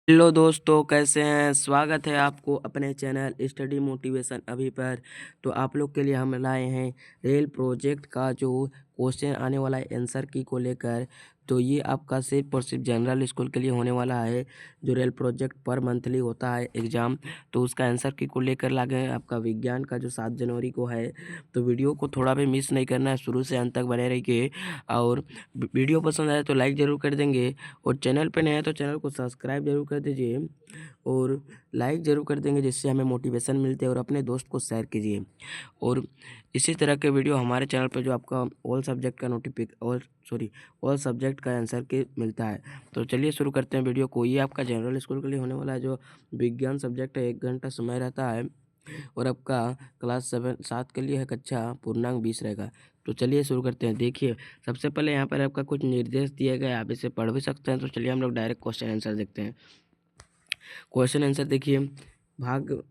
Hello दोस्तों, कैसे हैं। स्वागत है आपको अपने चैनल स्टडी मोटिवेशन अभी पर। तो आप लोग के लिए हम लाए हैं रेल प्रोजेक्ट का जो क्वेश्चन आने वाला है आंसर की को लेकर। तो ये आपका सिर्फ और सिर्फ जनरल स्कूल के लिए होने वाला है। जो रेल प्रोजेक्ट पर मंथली होता है एग्ज़ाम, तो उसका आंसर की को लेकर लागे हैं आपका विज्ञान का जो 7 जनवरी को है। तो वीडियो को थोड़ा भी मिस नहीं करना है, शुरू से अंत तक बने रहिए। और वीडियो पसंद आए तो लाइक ज़रूर कर देंगे, और चैनल पे नए हैं तो चैनल को सब्सक्राइब जरूर कर दीजिए और लाइक ज़रूर कर देंगे, जिससे हमें मोटिवेशन मिलती है। और अपने दोस्त को शेयर कीजिए। और इसी तरह के वीडियो हमारे चैनल पर जो आपका ऑल सब्जेक्ट का ऑल सब्जेक्ट का आंसर के मिलता है। तो चलिए शुरू करते हैं वीडियो को। ये आपका जनरल स्कूल के लिए होने वाला है। जो विज्ञान सब्जेक्ट है 1 घंटा समय रहता है, और आपका क्लास 7 के लिए है कक्षा पूर्णांक 20 रहेगा। तो चलिए शुरू करते हैं। देखिए, सबसे पहले यहाँ पर आपका कुछ निर्देश दिए गए, आप इसे पढ़ भी सकते हैं। तो चलिए हम लोग डायरेक्ट क्वेश्चन आंसर देखते हैं। क्वेश्चन आंसर देखिए, भाग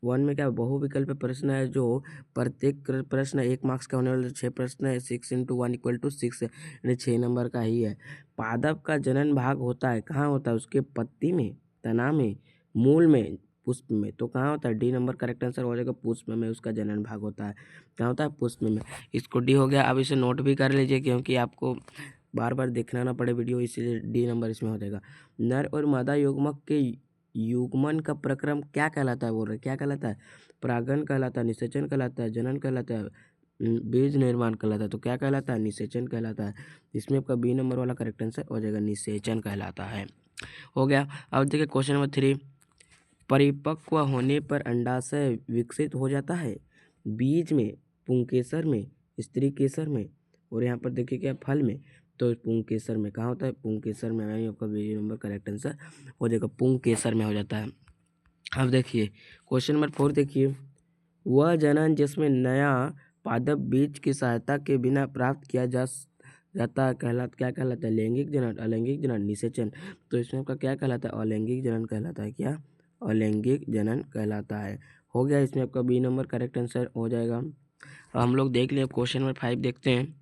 1 में क्या बहुविकल्प प्रश्न है। जो प्रत्येक प्रश्न 1 मार्क्स का होने वाला 6 प्रश्न है। 6 × 1 = 6, यानी 6 नंबर का ही है। पादप का जनन भाग होता है, कहाँ होता है? उसके पत्ती में, तना में, मूल में, पुष्प में। तो कहाँ होता है? डी नंबर करेक्ट आंसर हो जाएगा। पुष्प में उसका जनन भाग होता है। कहाँ होता है? पुष्प में। इसको डी हो गया। अब इसे नोट भी कर लीजिए, क्योंकि आपको बार बार देखना ना पड़े वीडियो, इसीलिए डी नंबर इसमें हो जाएगा। नर और मादा युग्मक के युग्मन का प्रक्रम क्या कहलाता है? बोल रहे क्या कहलाता है? परागन कहलाता है, निषेचन कहलाता है, जनन कहलाता है, बीज निर्माण कहलाता है। तो क्या कहलाता है? निषेचन कहलाता है। इसमें आपका बी नंबर वाला करेक्ट आंसर हो जाएगा, निषेचन कहलाता है। हो गया। अब देखिए क्वेश्चन नंबर 3, परिपक्व होने पर अंडाशय विकसित हो जाता है बीज में, पुंकेसर में, स्त्री केसर में, और यहाँ पर देखिए क्या फल में। तो पुंकेसर में। कहाँ होता है? पुंकेसर में। यानी आपका बी नंबर करेक्ट आंसर हो जाएगा, पुंकेसर में हो जाता है। अब देखिए क्वेश्चन नंबर 4 देखिए, वह जनन जिसमें नया पादप बीज की सहायता के बिना प्राप्त किया जाता है क्या कहलाता है? लैंगिक जनन, अलैंगिक जनन, निषेचन। तो इसमें आपका क्या कहलाता है? अलैंगिक जनन कहलाता है। क्या? अलैंगिक जनन कहलाता है। हो गया। इसमें आपका बी नंबर करेक्ट आंसर हो जाएगा। अब हम लोग देख लिए क्वेश्चन नंबर 5 देखते हैं।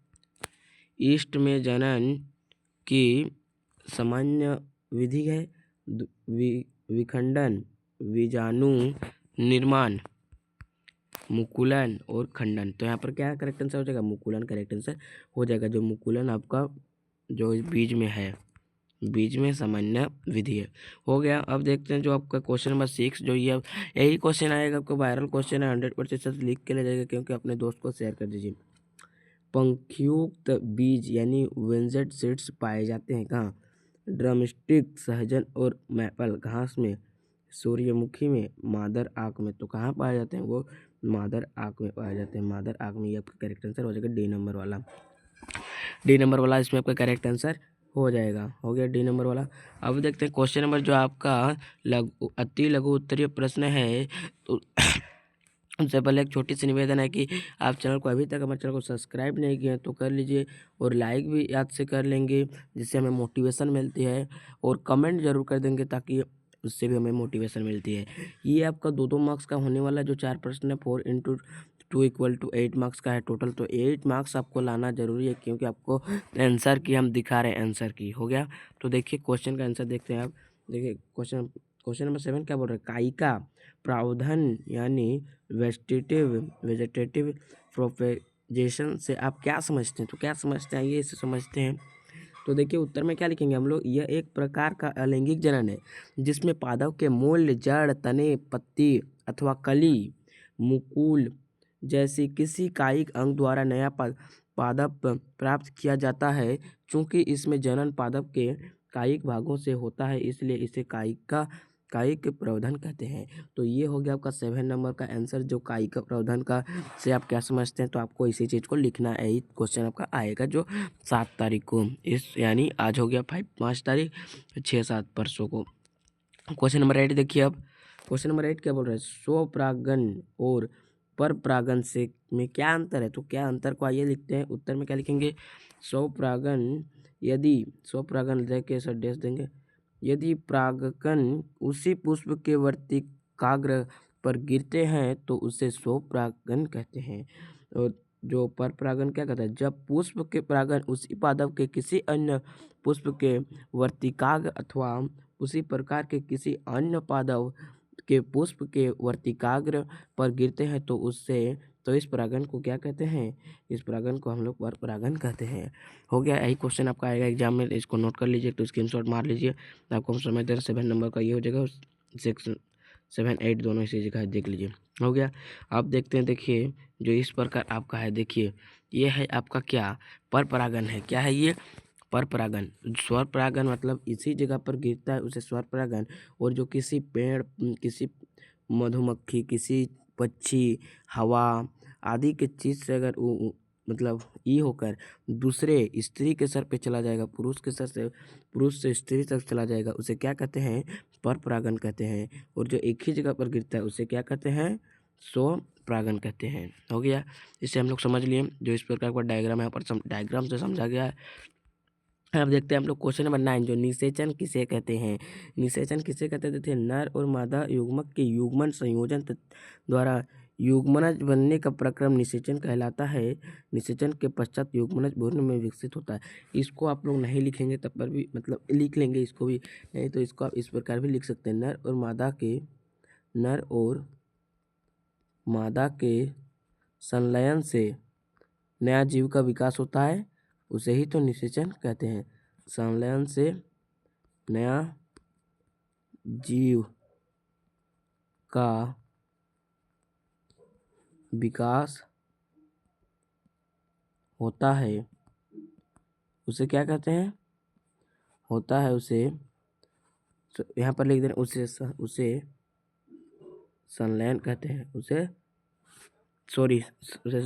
ईस्ट में जनन की सामान्य विधि है विखंडन, बीजाणु निर्माण, मुकुलन और खंडन। तो यहाँ पर क्या करेक्ट आंसर हो जाएगा? मुकुलन करेक्ट आंसर हो जाएगा। जो मुकुलन आपका जो बीज में है, बीज में सामान्य विधि है। हो गया। अब देखते हैं जो आपका क्वेश्चन नंबर 6, जो ये यही क्वेश्चन आएगा आपका वायरल क्वेश्चन है, 100% लिख के ले जाएगा, क्योंकि अपने दोस्त को शेयर कर दीजिए। पंखयुक्त बीज यानी वेंजेड सीड्स पाए जाते हैं कहाँ? ड्रमस्टिक, सहजन और मैपल घास में, सूर्यमुखी में, मादर आक में। तो कहाँ पाए जाते हैं? वो मादर आक में पाए जाते हैं। मादर आक में। ये आपका करेक्ट आंसर हो जाएगा डी नंबर वाला। डी नंबर वाला इसमें आपका करेक्ट आंसर हो जाएगा। हो गया डी नंबर वाला। अब देखते हैं क्वेश्चन नंबर जो आपका अति लघु उत्तरीय प्रश्न है। तो उससे पहले एक छोटी सी निवेदन है कि आप चैनल को अभी तक हमारे चैनल को सब्सक्राइब नहीं किए हैं तो कर लीजिए, और लाइक भी याद से कर लेंगे, जिससे हमें मोटिवेशन मिलती है। और कमेंट जरूर कर देंगे, ताकि उससे भी हमें मोटिवेशन मिलती है। ये आपका 2-2 मार्क्स का होने वाला जो 4 प्रश्न है, 4 × 2 = 8 मार्क्स का है टोटल। तो 8 मार्क्स आपको लाना जरूरी है, क्योंकि आपको आंसर की हम दिखा रहे हैं। आंसर की हो गया। तो देखिए क्वेश्चन का आंसर देखते हैं आप। देखिए क्वेश्चन नंबर 7 क्या बोल रहे हैं? कायिका प्रावधान यानी वेजिटेटिव प्रोपेगेशन से आप क्या समझते हैं? तो क्या समझते हैं, ये इसे समझते हैं। तो देखिए उत्तर में क्या लिखेंगे हम लोग? यह एक प्रकार का अलैंगिक जनन है, जिसमें पादप के मूल, जड़, तने, पत्ती अथवा कली, मुकुल जैसी किसी कायिक अंग द्वारा नया पादप प्राप्त किया जाता है। चूंकि इसमें जनन पादप के कायिक भागों से होता है, इसलिए इसे कायिक प्रवर्धन कहते हैं। तो ये हो गया आपका 7 नंबर का आंसर, जो कायिक प्रवर्धन का से आप क्या समझते हैं। तो आपको इसी चीज़ को लिखना है। यही क्वेश्चन आपका आएगा जो 7 तारीख को, इस यानी आज हो गया 5 तारीख, 6-7 परसों को। क्वेश्चन नंबर 8 देखिए। अब क्वेश्चन नंबर 8 क्या बोल रहा है? स्वपरागन और परपरागन से में क्या अंतर है? तो क्या अंतर को आइए लिखते हैं। उत्तर में क्या लिखेंगे? स्वपरागन देके सर डेस देंगे। यदि परागकण उसी पुष्प के वर्तिकाग्र पर गिरते हैं तो उसे स्वपरागन कहते हैं। और जो परपरागन क्या कहता है? जब पुष्प के परागन उसी पादप के किसी अन्य पुष्प के वर्तिकाग्र अथवा उसी प्रकार के किसी अन्य पादप के पुष्प के वर्तिकाग्र पर गिरते हैं तो इस परागण को क्या कहते हैं? इस परागण को हम लोग पर परागण कहते हैं। हो गया, यही क्वेश्चन आपका आएगा एग्जाम में, इसको नोट कर लीजिए, तो स्क्रीनशॉट मार लीजिए। आपको हम समय दे रहे 7 नंबर का ये हो जाएगा, 6 7 8 दोनों इसी जगह देख लीजिए। हो गया, आप देखते हैं, देखिए जो इस प्रकार आपका है, देखिए ये है आपका क्या पर परागण है। क्या है ये? पर परागण। स्वर परागण मतलब इसी जगह पर गिरता है उसे स्वर परागण। और जो किसी पेड़, किसी मधुमक्खी, किसी पक्षी, हवा आदि के चीज से अगर मतलब ई होकर दूसरे स्त्री के सर पे चला जाएगा, पुरुष से स्त्री तक चला जाएगा, उसे क्या कहते हैं? पर परागण कहते हैं। और जो एक ही जगह पर गिरता है उसे क्या कहते हैं? स्व परागण कहते हैं। हो गया, इसे हम लोग समझ लिए। जो इस प्रकार का डायग्राम यहाँ पर डायग्राम से समझा गया है। अब देखते हैं हम लोग क्वेश्चन नंबर 9, जो निषेचन किसे कहते हैं? निषेचन किसे कहते थे? नर और मादा युग्मक के युग्मन संयोजन द्वारा युग्मनज बनने का प्रक्रम निषेचन कहलाता है। निषेचन के पश्चात युग्मनज भ्रूण में विकसित होता है। इसको आप लोग नहीं लिखेंगे तब पर भी मतलब लिख लेंगे इसको भी, नहीं तो इसको आप इस प्रकार भी लिख सकते हैं। नर और मादा के संलयन से नया जीव का विकास होता है, उसे ही तो निषेचन कहते हैं। संलयन से नया जीव का विकास होता है, उसे क्या कहते हैं? होता है उसे, यहाँ पर लिख देना, उसे संलयन कहते हैं, उसे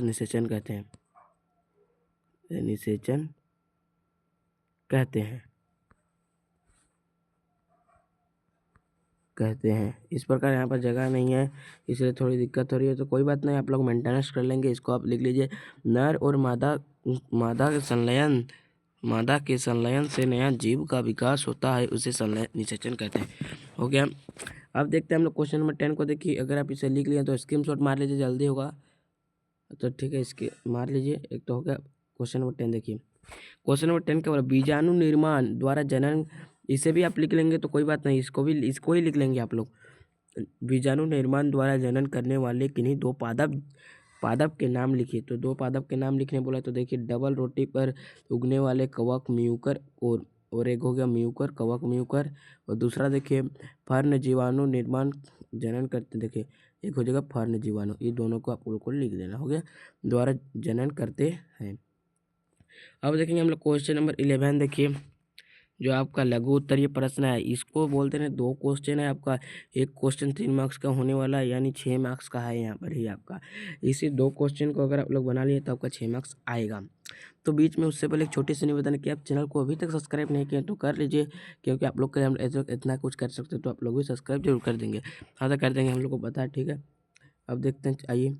निषेचन कहते हैं। निषेचन कहते हैं। इस प्रकार यहाँ पर जगह नहीं है इसलिए थोड़ी दिक्कत हो रही है, तो कोई बात नहीं, आप लोग मेंटेनेंस कर लेंगे। इसको आप लिख लीजिए, नर और मादा के संलयन से नया जीव का विकास होता है, उसे संलयन निषेचन कहते हैं। हो गया, अब देखते हैं हम लोग क्वेश्चन नंबर 10 को। देखिए, अगर आप इसे लिख लिए तो स्क्रीनशॉट मार लीजिए, जल्दी होगा तो ठीक है, इसके मार लीजिए। एक तो हो गया क्वेश्चन नंबर 10। देखिए क्वेश्चन नंबर 10 का बीजाणु निर्माण द्वारा जनन, इसे भी आप लिख लेंगे तो कोई बात नहीं, इसको ही लिख लेंगे आप लोग। बीजाणु निर्माण द्वारा जनन करने वाले किन्हीं दो पादप के नाम लिखिए। तो 2 पादप के नाम लिखने बोला, तो देखिए डबल रोटी पर उगने वाले कवक म्यूकर, और एक हो गया म्यूकर, कवक म्यूकर। और दूसरा देखिए फर्न जीवाणु निर्माण जनन करते, देखिए एक हो जाएगा फर्न जीवाणु। ये दोनों को आप लोग को लिख देना। हो गया, द्वारा जनन करते हैं। अब देखेंगे हम लोग क्वेश्चन नंबर 11। देखिए जो आपका लघु उत्तरीय प्रश्न है, इसको बोलते हैं 2 क्वेश्चन है आपका। एक क्वेश्चन 3 मार्क्स का होने वाला है, यानी 6 मार्क्स का है यहाँ पर ही आपका। इसी 2 क्वेश्चन को अगर आप लोग बना लिए तो आपका 6 मार्क्स आएगा। तो बीच में उससे पहले एक छोटी सी निवेदन है कि आप चैनल को अभी तक सब्सक्राइब नहीं किए तो कर लीजिए, क्योंकि आप लोग के लिए हम इतना कुछ कर सकते तो आप लोग भी सब्सक्राइब जरूर कर देंगे। हाँ तो कर देंगे, हम लोग को पता है, ठीक है। अब देखते हैं, आइए।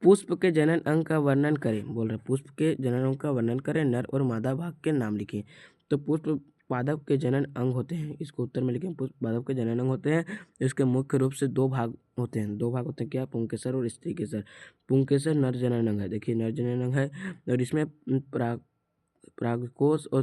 पुष्प के जनन अंग का वर्णन करें, बोल रहे पुष्प के जनन अंग का वर्णन करें, नर और मादा भाग के नाम लिखें। तो पुष्प पादप के जनन अंग होते हैं, इसको उत्तर में लिखें। पुष्प पादप के जनन अंग होते हैं, इसके मुख्य रूप से 2 भाग होते हैं। 2 भाग होते हैं, क्या? पुंकेसर और स्त्री केसर। पुंकेसर नर जनन अंग है, देखिए नर जनन अंग है, और इसमें परागकोश और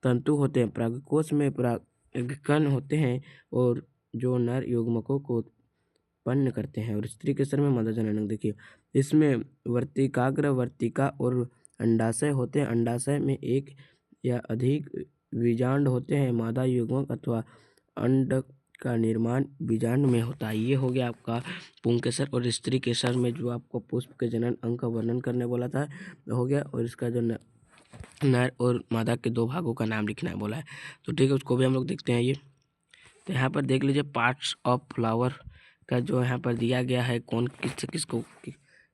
तंतु होते हैं। परागकोश में परागकण होते हैं और जो नर युग्मकों को उत्पन्न करते हैं, और स्त्री केसर में मादा जनन अंग। देखिए इसमें वर्तिकाग्र, वर्तिका और अंडाशय होते हैं। अंडाशय में एक या अधिक बीजांड होते हैं। मादा युग्मक अथवा अंड का निर्माण बीजांड में होता है। ये हो गया आपका पुंकेसर और स्त्री केसर में जो आपको पुष्प के जनन अंग का वर्णन करने बोला था, हो गया। और इसका जो नर और मादा के 2 भागों का नाम लिखना है बोला है, तो ठीक है, उसको भी हम लोग देखते हैं। ये तो यहाँ पर देख लीजिए, पार्ट्स ऑफ फ्लावर का जो यहाँ पर दिया गया है, कौन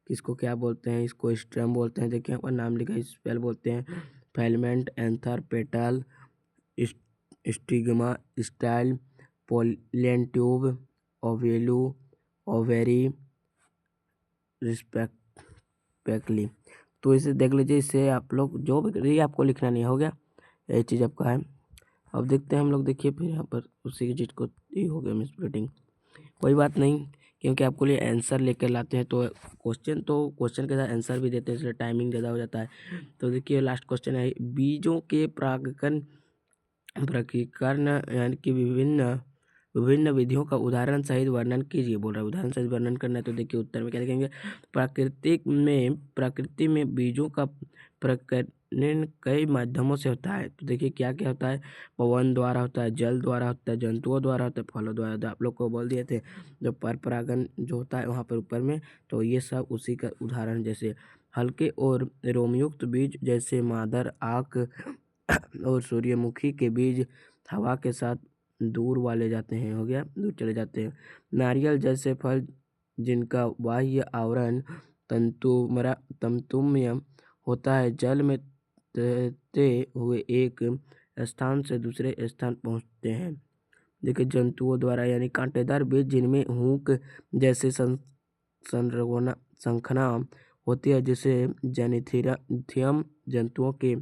किसको क्या बोलते हैं। इसको स्टेम बोलते हैं, देखिए यहाँ पर नाम लिखा है, स्पेल बोलते हैं filament, anther, petal, stigma, style, pollen tube, ovule, ovary, respectively. तो इसे देख लीजिए, इससे आप लोग जो भी आपको लिखना नहीं, हो गया, यही चीज़ आपका है। अब देखते हैं हम लोग, देखिए फिर यहाँ पर उसी की चीज़ को हो गया मिसप्रिंटिंग, कोई बात नहीं, क्योंकि आपको लिए आंसर लेकर लाते हैं तो क्वेश्चन के साथ आंसर भी देते हैं, इसलिए टाइमिंग ज़्यादा हो जाता है। तो देखिए लास्ट क्वेश्चन है, बीजों के परागकण प्रकीकरण यानी कि विभिन्न विभिन्न विधियों का उदाहरण सहित वर्णन कीजिए बोल रहा है। उदाहरण सहित वर्णन करना है तो देखिए उत्तर में क्या लिखेंगे। प्रकृति में बीजों का प्रकटन कई माध्यमों से होता है। तो देखिए क्या क्या होता है, पवन द्वारा होता है, जल द्वारा होता है, जंतुओं द्वारा होता है, फलों द्वारा होता है। आप लोग को बोल दिए थे जो पर परागन जो होता है वहाँ पर ऊपर में, तो ये सब उसी का उदाहरण। जैसे हल्के और रोमयुक्त बीज जैसे मादर आक और सूर्यमुखी के बीज हवा के साथ दूर वाले जाते हैं, हो गया, दूर चले जाते हैं। नारियल जैसे फल जिनका बाह्य आवरण तंतुमय होता है, जल में तैरते हुए एक स्थान से दूसरे स्थान पहुंचते हैं। देखिए जंतुओं द्वारा यानी कांटेदार बीज जिनमें हुक जैसे संरचना होती है, जिसे जेनेथियम जंतुओं के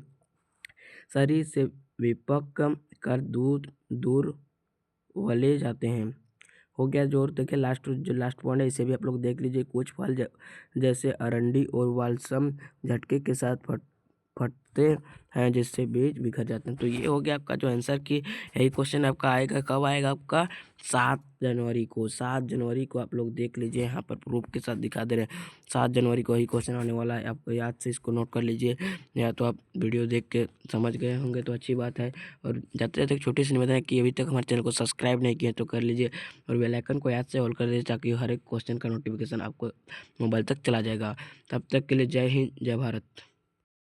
शरीर से विपक कर दूर वले जाते हैं। हो गया जोर। देखिए जो लास्ट पॉइंट है इसे भी आप लोग देख लीजिए। कुछ फल जैसे अरंडी और वाल्सम झटके के साथ फटते हैं, जिससे बीज बिखर जाते हैं। तो ये हो गया आपका जो आंसर की यही क्वेश्चन आपका आएगा। कब आएगा आपका? 7 जनवरी को। 7 जनवरी को आप लोग देख लीजिए, यहाँ पर प्रूफ के साथ दिखा दे रहे हैं। 7 जनवरी को ही क्वेश्चन आने वाला है, आपको याद से इसको नोट कर लीजिए, या तो आप वीडियो देख के समझ गए होंगे तो अच्छी बात है। और जाते जाते एक छोटी सी निवेदन है कि अभी तक हमारे चैनल को सब्सक्राइब नहीं किया तो कर लीजिए, और बेल आइकन को याद से ऑल कर दीजिए, ताकि हर एक क्वेश्चन का नोटिफिकेशन आपको मोबाइल तक चला जाएगा। तब तक के लिए जय हिंद, जय भारत।